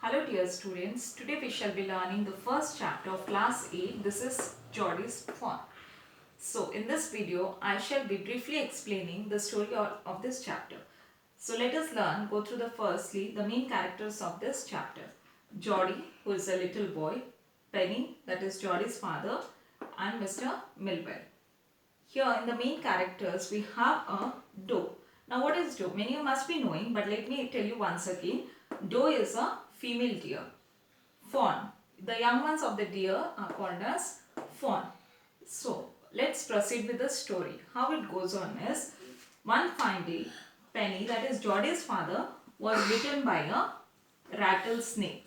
Hello dear students, today we shall be learning the first chapter of class 8. This is Geordie's Fawn. So in this video, I shall be briefly explaining the story of this chapter. So let us go through firstly the main characters of this chapter. Geordie, who is a little boy, Penny, that is Geordie's father, and Mr. Millwell. Here in the main characters, we have a doe. Now what is doe? Many of you must be knowing, but let me tell you once again. Doe is a female deer. Fawn. The young ones of the deer are called as fawn. So let's proceed with the story. How it goes on is, one fine day, Penny, that is Geordie's father, was bitten by a rattlesnake,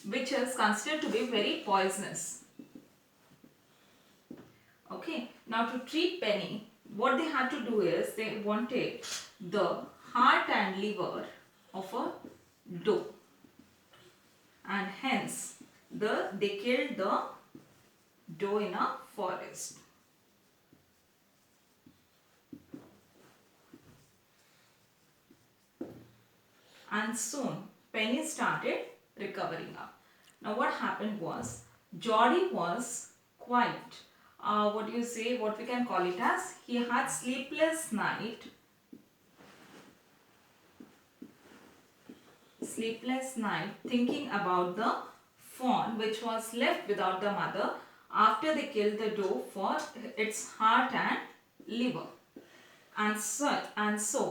which is considered to be very poisonous. Okay, now to treat Penny, what they had to do is they wanted the heart and liver of a doe, and hence they killed the doe in a forest. And soon Penny started recovering up. Now what happened was, Geordie was quite what we can call it as, he had sleepless night thinking about the fawn which was left without the mother after they killed the doe for its heart and liver. And so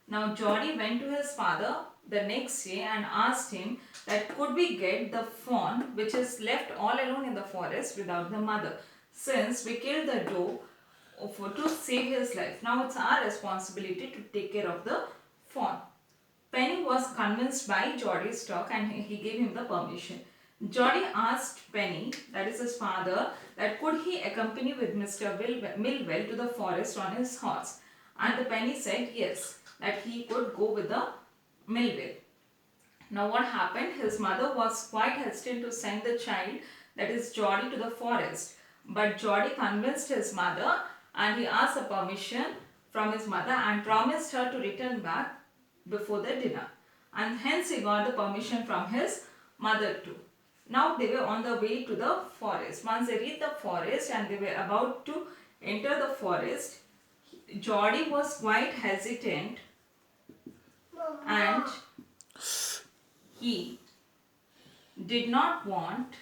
now Geordie went to his father the next day and asked him that could we get the fawn which is left all alone in the forest without the mother, since we killed the doe to save his life. Now it's our responsibility to take care of the fawn. Penny was convinced by Geordie's talk and he gave him the permission. Geordie asked Penny, that is his father, that could he accompany with Mr. Millwell to the forest on his horse. And the Penny said yes, that he could go with the Millwell. Now what happened? His mother was quite hesitant to send the child, that is Geordie, to the forest. But Geordie convinced his mother and he asked a permission from his mother and promised her to return back before the dinner. And hence he got the permission from his mother too. Now they were on the way to the forest. Once they reached the forest and they were about to enter the forest, Geordie was quite hesitant and he did not want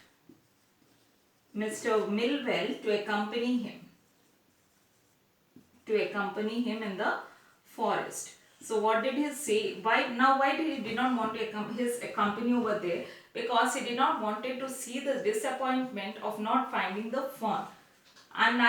Mr. Millwell to accompany him in the forest. So what did he say? Why did he not want to his accompany over there? Because he did not wanted to see the disappointment of not finding the fawn. And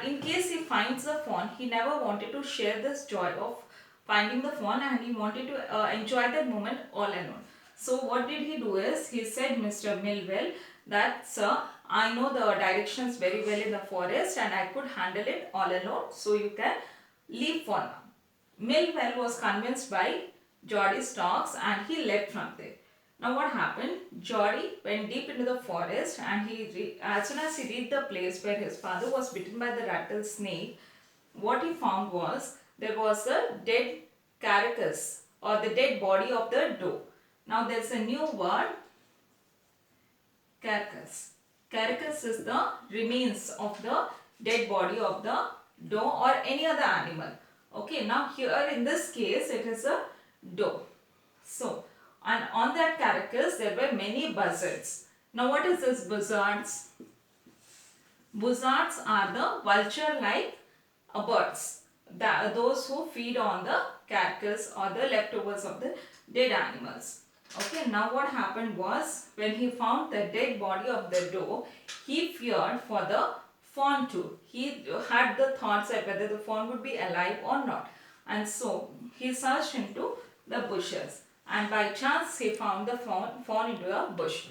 in case he finds the fawn, he never wanted to share this joy of finding the fawn, and he wanted to enjoy that moment all alone. So what did he do is, he said Mr. Millwell that, sir, I know the directions very well in the forest and I could handle it all alone, so you can leave for now. Millwell was convinced by Geordie's talks and he left from there. Now what happened? Geordie went deep into the forest and as soon as he reached the place where his father was bitten by the rattlesnake, what he found was there was a dead carcass or the dead body of the doe. Now there's a new word, carcass. Carcass is the remains of the dead body of the doe or any other animal. Okay, now here in this case it is a doe. So, and on that carcass there were many buzzards. Now what is this buzzards? Buzzards are the vulture-like birds, those who feed on the carcass or the leftovers of the dead animals. Okay, now what happened was, when he found the dead body of the doe, he feared for the fawn too. He had the thoughts that whether the fawn would be alive or not. And so he searched into the bushes and by chance he found the fawn into a bush.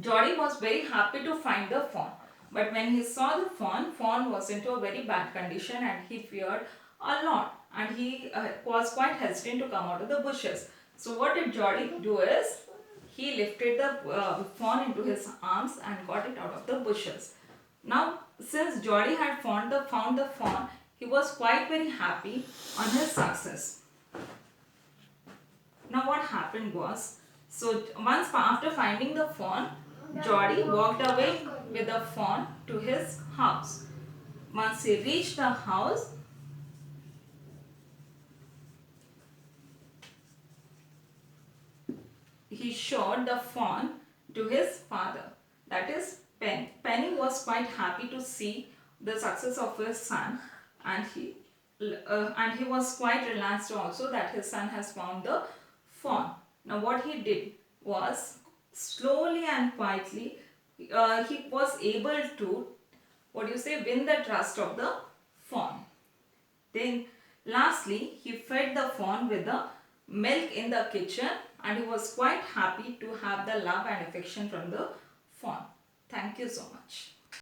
Geordie was very happy to find the fawn. But when he saw the fawn was into a very bad condition and he feared a lot. And he was quite hesitant to come out of the bushes. So what did Geordie do is, he lifted the fawn into his arms and got it out of the bushes. Now, since Geordie had found the fawn, he was quite very happy on his success. what happened was, so once after finding the fawn, Geordie walked away with the fawn to his house. Once he reached the house, he showed the fawn to his father, that is Penny. Penny was quite happy to see the success of his son, and he was quite relaxed also that his son has found the fawn. Now what he did was, slowly and quietly, he was able to, win the trust of the fawn. Then lastly, he fed the fawn with the milk in the kitchen, and he was quite happy to have the love and affection from the fawn. Thank you so much.